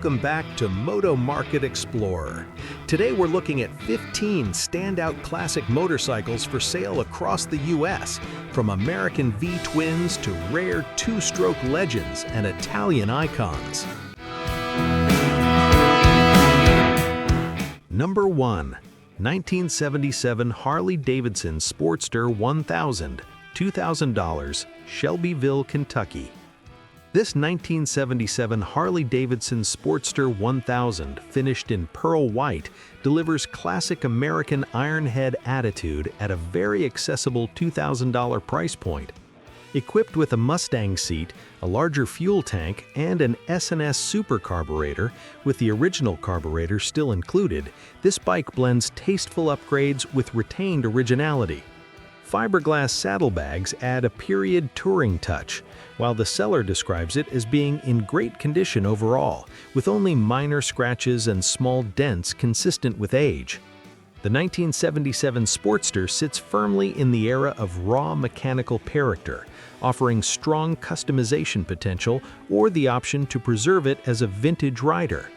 welcome back to Moto Market Explorer. Today we're looking at 15 standout classic motorcycles for sale across the US, from American V-twins to rare two-stroke legends and Italian icons. Number 1. 1977 Harley-Davidson Sportster 1000, $2,000, Shelbyville, Kentucky. This 1977 Harley-Davidson Sportster 1000, finished in pearl white, delivers classic American ironhead attitude at a very accessible $2,000 price point. Equipped with a Mustang seat, a larger fuel tank, and an S&S super carburetor, with the original carburetor still included, this bike blends tasteful upgrades with retained originality. Fiberglass saddlebags add a period touring touch, while the seller describes it as being in great condition overall, with only minor scratches and small dents consistent with age. The 1977 Sportster sits firmly in the era of raw mechanical character, offering strong customization potential or the option to preserve it as a vintage rider.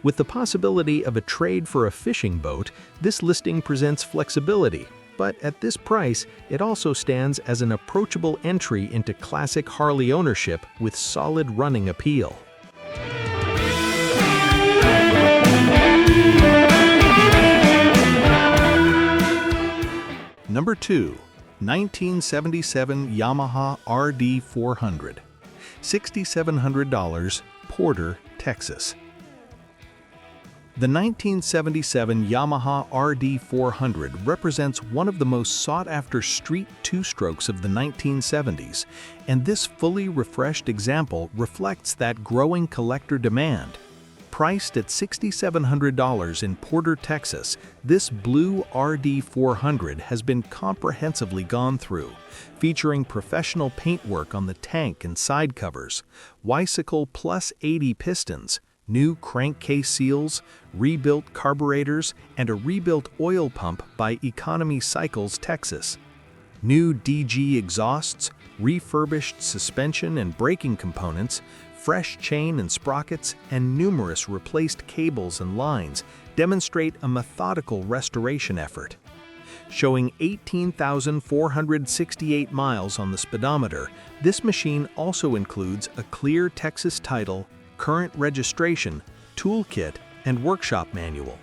With the possibility of a trade for a fishing boat, this listing presents flexibility. But at this price, it also stands as an approachable entry into classic Harley ownership with solid running appeal. Number 2. 1977 Yamaha RD400, $6,700, Porter, Texas. The 1977 Yamaha RD400 represents one of the most sought-after street two-strokes of the 1970s, and this fully refreshed example reflects that growing collector demand. Priced at $6,700 in Porter, Texas, this blue RD400 has been comprehensively gone through, featuring professional paintwork on the tank and side covers, Weissickel Plus 80 pistons, new crankcase seals, rebuilt carburetors, and a rebuilt oil pump by Economy Cycles, Texas. New DG exhausts, refurbished suspension and braking components, fresh chain and sprockets, and numerous replaced cables and lines demonstrate a methodical restoration effort. Showing 18,468 miles on the speedometer, this machine also includes a clear Texas title, current registration, toolkit, and workshop manual.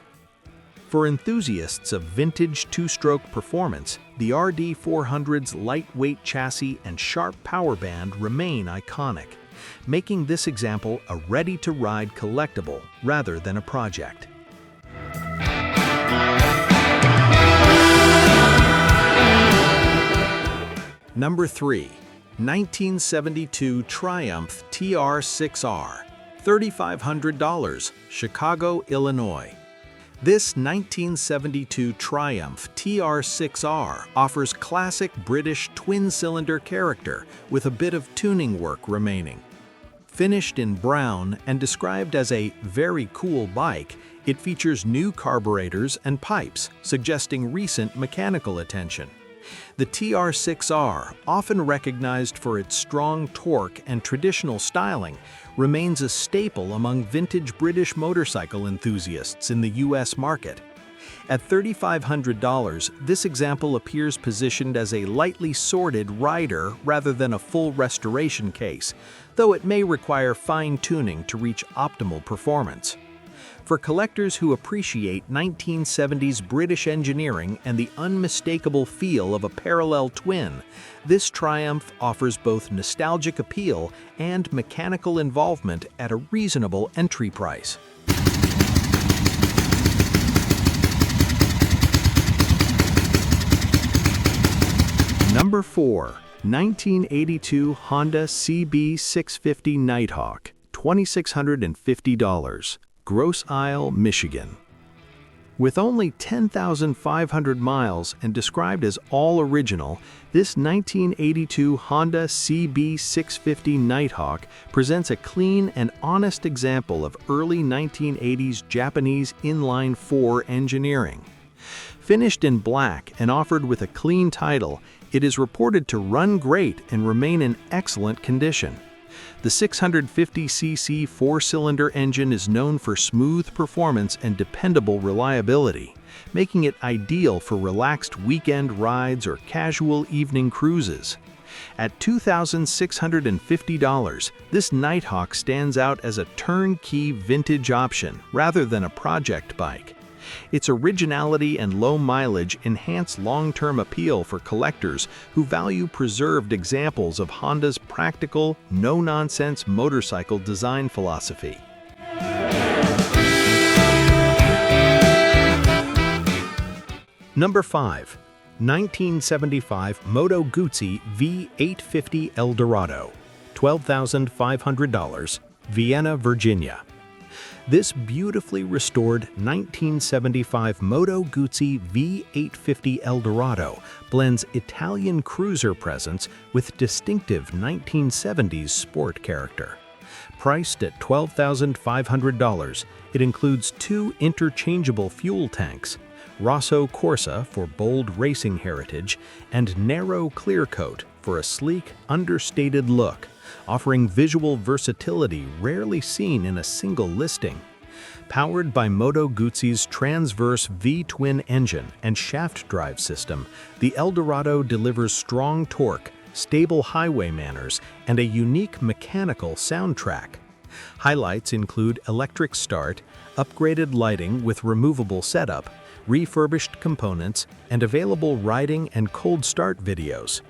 For enthusiasts of vintage two-stroke performance, the RD400's lightweight chassis and sharp power band remain iconic, making this example a ready-to-ride collectible rather than a project. Number 3. 1972 Triumph TR6R, $3,500, Chicago, Illinois. This 1972 Triumph TR6R offers classic British twin-cylinder character with a bit of tuning work remaining. Finished in brown and described as a very cool bike, it features new carburetors and pipes, suggesting recent mechanical attention. The TR6R, often recognized for its strong torque and traditional styling, remains a staple among vintage British motorcycle enthusiasts in the US market. At $3,500, this example appears positioned as a lightly sorted rider rather than a full restoration case, though it may require fine-tuning to reach optimal performance. For collectors who appreciate 1970s British engineering and the unmistakable feel of a parallel twin, this Triumph offers both nostalgic appeal and mechanical involvement at a reasonable entry price. Number 4. 1982 Honda CB650 Nighthawk, $2,650. Grosse Isle, Michigan. With only 10,500 miles and described as all original, this 1982 Honda CB650 Nighthawk presents a clean and honest example of early 1980s Japanese inline-4 engineering. Finished in black and offered with a clean title, it is reported to run great and remain in excellent condition. The 650cc four-cylinder engine is known for smooth performance and dependable reliability, making it ideal for relaxed weekend rides or casual evening cruises. At $2,650, this Nighthawk stands out as a turnkey vintage option rather than a project bike. Its originality and low mileage enhance long-term appeal for collectors who value preserved examples of Honda's practical, no-nonsense motorcycle design philosophy. Number 5. 1975 Moto Guzzi V850 Eldorado, $12,500, Vienna, Virginia. This beautifully restored 1975 Moto Guzzi V850 Eldorado blends Italian cruiser presence with distinctive 1970s sport character. Priced at $12,500, it includes 2 interchangeable fuel tanks, Rosso Corsa for bold racing heritage, and narrow clear coat for a sleek, understated look, offering visual versatility rarely seen in a single listing. Powered by Moto Guzzi's transverse V-twin engine and shaft drive system, the Eldorado delivers strong torque, stable highway manners, and a unique mechanical soundtrack. Highlights include electric start, upgraded lighting with removable setup, refurbished components, and available riding and cold start videos.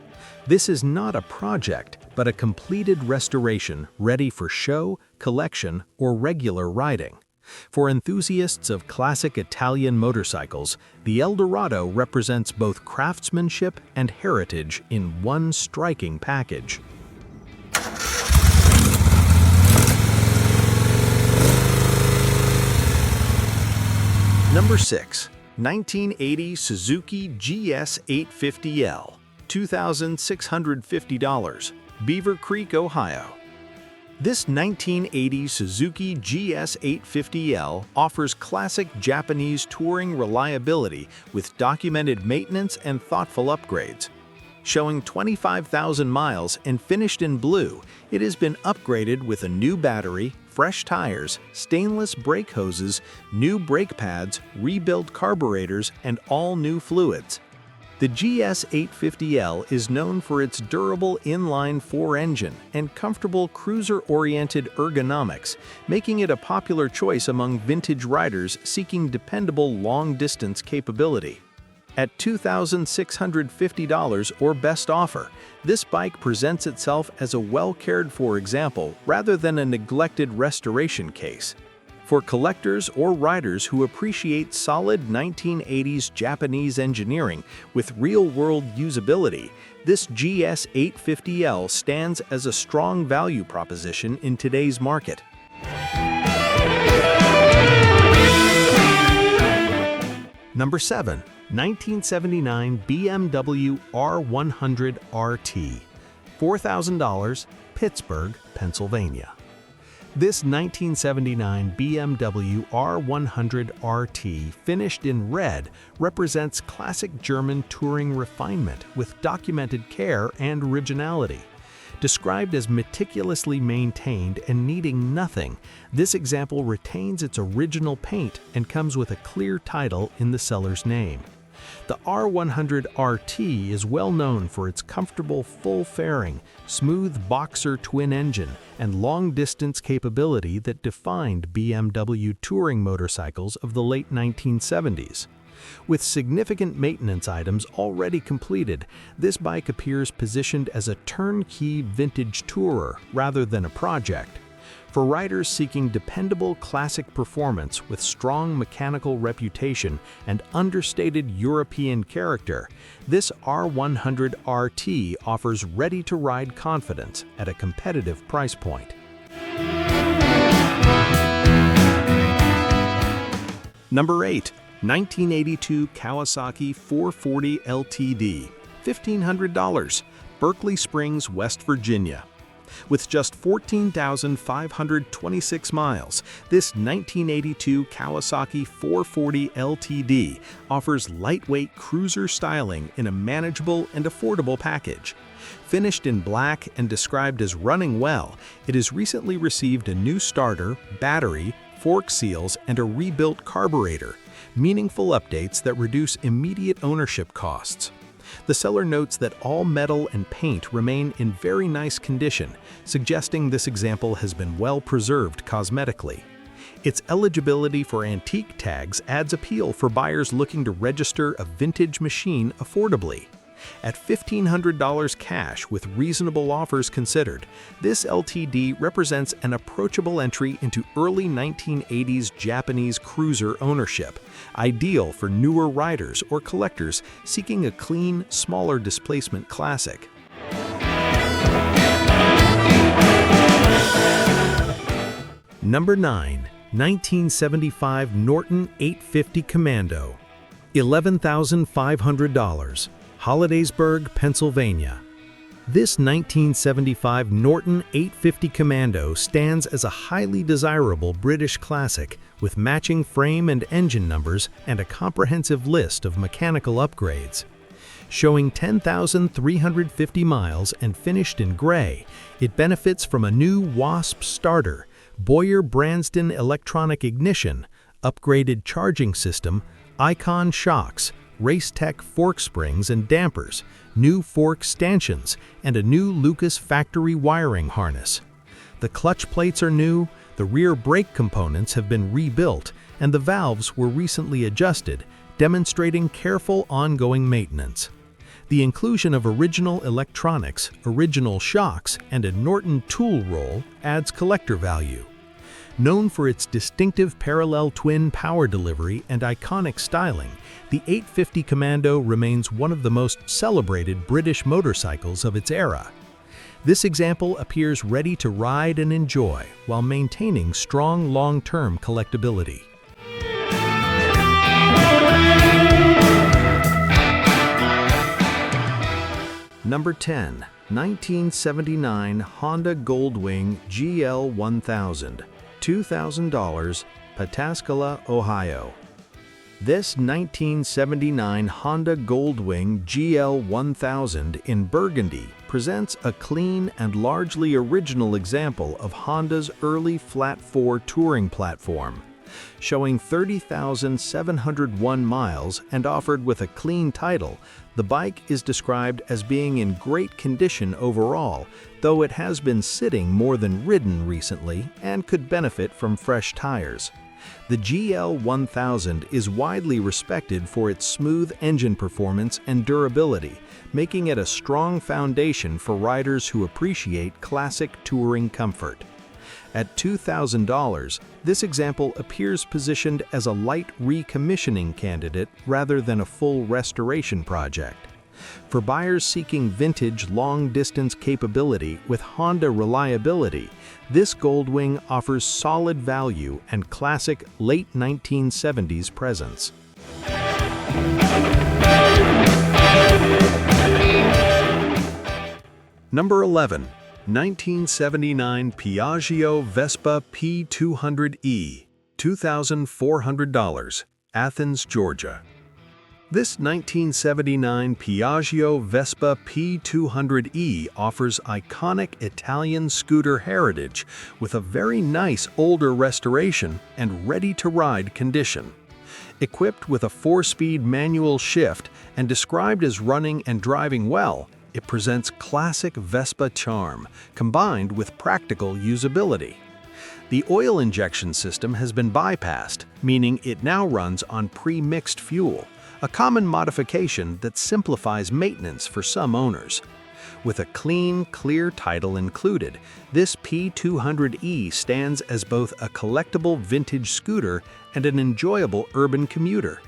This is not a project, but a completed restoration ready for show, collection, or regular riding. For enthusiasts of classic Italian motorcycles, the Eldorado represents both craftsmanship and heritage in one striking package. Number 6. 1980 Suzuki GS850L, $2,650, Beaver Creek, Ohio. This 1980 Suzuki GS850L offers classic Japanese touring reliability with documented maintenance and thoughtful upgrades. Showing 25,000 miles and finished in blue, it has been upgraded with a new battery, fresh tires, stainless brake hoses, new brake pads, rebuilt carburetors, and all new fluids. The GS850L is known for its durable inline-4 engine and comfortable cruiser-oriented ergonomics, making it a popular choice among vintage riders seeking dependable long-distance capability. At $2,650 or best offer, this bike presents itself as a well-cared-for example rather than a neglected restoration case. For collectors or riders who appreciate solid 1980s Japanese engineering with real-world usability, this GS850L stands as a strong value proposition in today's market. Number 7. 1979 BMW R100 RT, $4,000, Pittsburgh, Pennsylvania. This 1979 BMW R100 RT, finished in red, represents classic German touring refinement with documented care and originality. Described as meticulously maintained and needing nothing, this example retains its original paint and comes with a clear title in the seller's name. The R100 RT is well known for its comfortable full-fairing, smooth boxer twin engine and long-distance capability that defined BMW touring motorcycles of the late 1970s. With significant maintenance items already completed, this bike appears positioned as a turnkey vintage tourer rather than a project. For riders seeking dependable classic performance with strong mechanical reputation and understated European character, this R100 RT offers ready-to-ride confidence at a competitive price point. Number 8. 1982 Kawasaki 440 LTD, $1,500, Berkeley Springs, West Virginia. With just 14,526 miles, this 1982 Kawasaki 440 LTD offers lightweight cruiser styling in a manageable and affordable package. Finished in black and described as running well, it has recently received a new starter, battery, fork seals, and a rebuilt carburetor, meaningful updates that reduce immediate ownership costs. The seller notes that all metal and paint remain in very nice condition, suggesting this example has been well preserved cosmetically. Its eligibility for antique tags adds appeal for buyers looking to register a vintage machine affordably. At $1,500 cash with reasonable offers considered, this LTD represents an approachable entry into early 1980s Japanese cruiser ownership, ideal for newer riders or collectors seeking a clean, smaller displacement classic. Number 9. 1975 Norton 850 Commando. $11,500. Hollidaysburg, Pennsylvania. This 1975 Norton 850 Commando stands as a highly desirable British classic with matching frame and engine numbers and a comprehensive list of mechanical upgrades. Showing 10,350 miles and finished in gray, it benefits from a new Wasp starter, Boyer-Branston electronic ignition, upgraded charging system, Icon shocks, Racetech fork springs and dampers, new fork stanchions, and a new Lucas factory wiring harness. The clutch plates are new, the rear brake components have been rebuilt, and the valves were recently adjusted, demonstrating careful ongoing maintenance. The inclusion of original electronics, original shocks, and a Norton tool roll adds collector value. Known for its distinctive parallel twin power delivery and iconic styling, the 850 Commando remains one of the most celebrated British motorcycles of its era. This example appears ready to ride and enjoy while maintaining strong long-term collectability. Number 10. 1979 Honda Goldwing GL1000. $2,000, Pataskala, Ohio. This 1979 Honda Goldwing GL1000 in burgundy presents a clean and largely original example of Honda's early flat-four touring platform. Showing 30,701 miles and offered with a clean title, the bike is described as being in great condition overall, though it has been sitting more than ridden recently and could benefit from fresh tires. The GL1000 is widely respected for its smooth engine performance and durability, making it a strong foundation for riders who appreciate classic touring comfort. At $2,000, this example appears positioned as a light recommissioning candidate rather than a full restoration project. For buyers seeking vintage long-distance capability with Honda reliability, this Goldwing offers solid value and classic late 1970s presence. Number 11. 1979 Piaggio Vespa P200E, $2,400, Athens, Georgia. This 1979 Piaggio Vespa P200E offers iconic Italian scooter heritage with a very nice older restoration and ready-to-ride condition. Equipped with a 4-speed manual shift and described as running and driving well, it presents classic Vespa charm, combined with practical usability. The oil injection system has been bypassed, meaning it now runs on pre-mixed fuel, a common modification that simplifies maintenance for some owners. With a clean, clear title included, this P200E stands as both a collectible vintage scooter and an enjoyable urban commuter.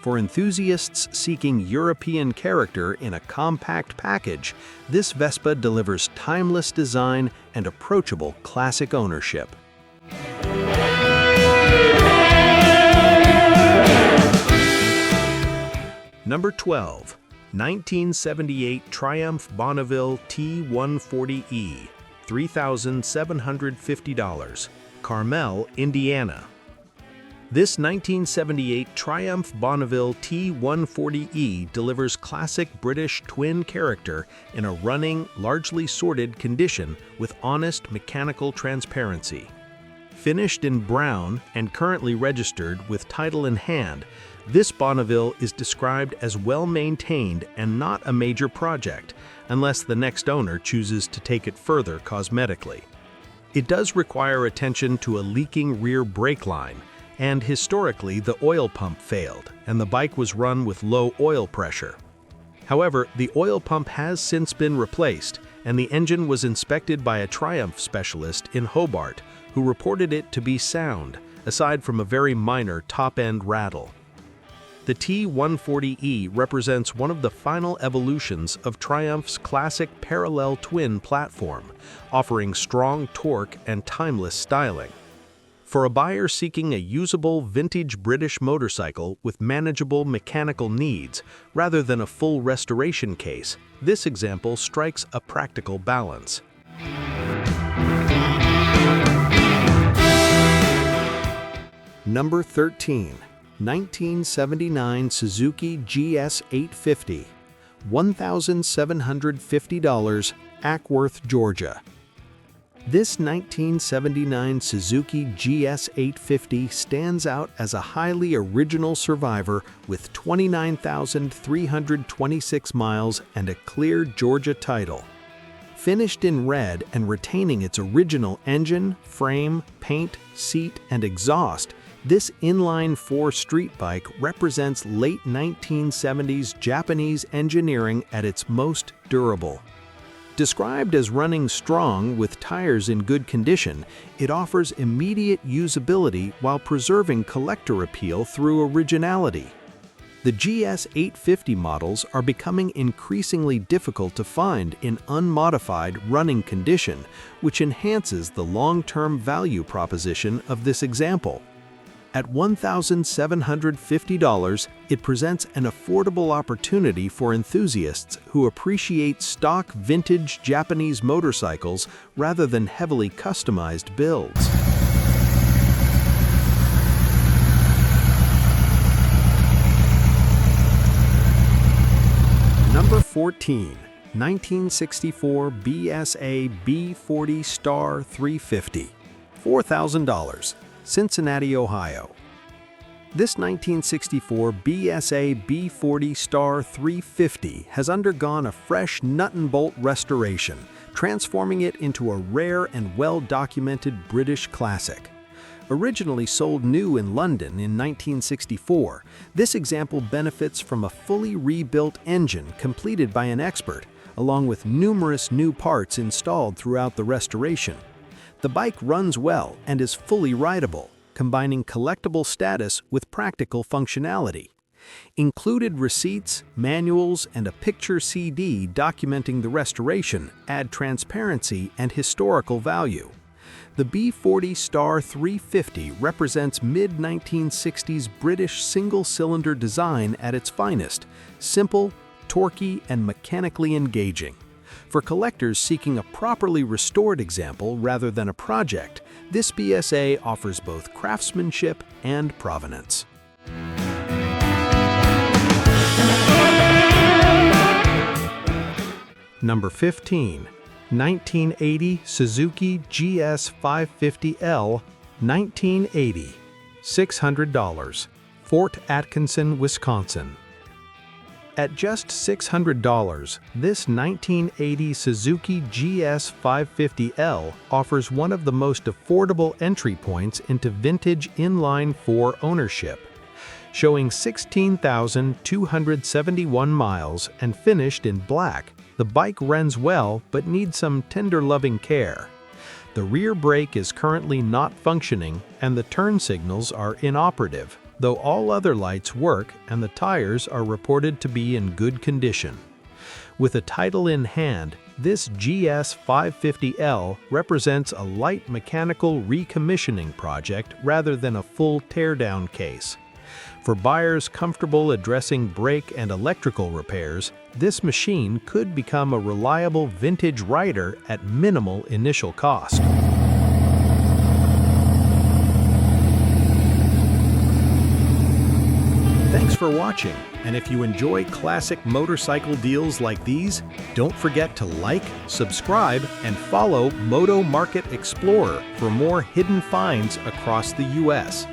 For enthusiasts seeking European character in a compact package, this Vespa delivers timeless design and approachable classic ownership. Number 12. 1978 Triumph Bonneville T140E, $3,750, Carmel, Indiana. This 1978 Triumph Bonneville T140E delivers classic British twin character in a running, largely sorted condition with honest mechanical transparency. Finished in brown and currently registered with title in hand, this Bonneville is described as well-maintained and not a major project, unless the next owner chooses to take it further cosmetically. It does require attention to a leaking rear brake line, and historically the oil pump failed, and the bike was run with low oil pressure. However, the oil pump has since been replaced, and the engine was inspected by a Triumph specialist in Hobart, who reported it to be sound, aside from a very minor top-end rattle. The T140E represents one of the final evolutions of Triumph's classic parallel twin platform, offering strong torque and timeless styling. For a buyer seeking a usable vintage British motorcycle with manageable mechanical needs, rather than a full restoration case, this example strikes a practical balance. Number 13. 1979 Suzuki GS850, $1,750, Ackworth, Georgia. This 1979 Suzuki GS850 stands out as a highly original survivor with 29,326 miles and a clear Georgia title. Finished in red and retaining its original engine, frame, paint, seat, and exhaust, this inline-four street bike represents late 1970s Japanese engineering at its most durable. Described as running strong with tires in good condition, it offers immediate usability while preserving collector appeal through originality. The GS850 models are becoming increasingly difficult to find in unmodified running condition, which enhances the long-term value proposition of this example. At $1,750, it presents an affordable opportunity for enthusiasts who appreciate stock vintage Japanese motorcycles rather than heavily customized builds. Number 14. 1964 BSA B40 Star 350, $4,000. Cincinnati, Ohio. This 1964 BSA B40 Star 350 has undergone a fresh nut-and-bolt restoration, transforming it into a rare and well-documented British classic. Originally sold new in London in 1964, this example benefits from a fully rebuilt engine completed by an expert, along with numerous new parts installed throughout the restoration. The bike runs well and is fully rideable, combining collectible status with practical functionality. Included receipts, manuals, and a picture CD documenting the restoration add transparency and historical value. The B40 Star 350 represents mid-1960s British single-cylinder design at its finest, simple, torquey, and mechanically engaging. For collectors seeking a properly restored example rather than a project, this BSA offers both craftsmanship and provenance. Number 15. 1980 Suzuki GS850L, 1980, $600, Fort Atkinson, Wisconsin. At just $600, this 1980 Suzuki GS850L offers one of the most affordable entry points into vintage inline-four ownership. Showing 16,271 miles and finished in black, the bike runs well but needs some tender loving care. The rear brake is currently not functioning and the turn signals are inoperative, though all other lights work and the tires are reported to be in good condition. With a title in hand, this GS850L represents a light mechanical recommissioning project rather than a full teardown case. For buyers comfortable addressing brake and electrical repairs, this machine could become a reliable vintage rider at minimal initial cost. for watching, and if you enjoy classic motorcycle deals like these, don't forget to like, subscribe, and follow Moto Market Explorer for more hidden finds across the US.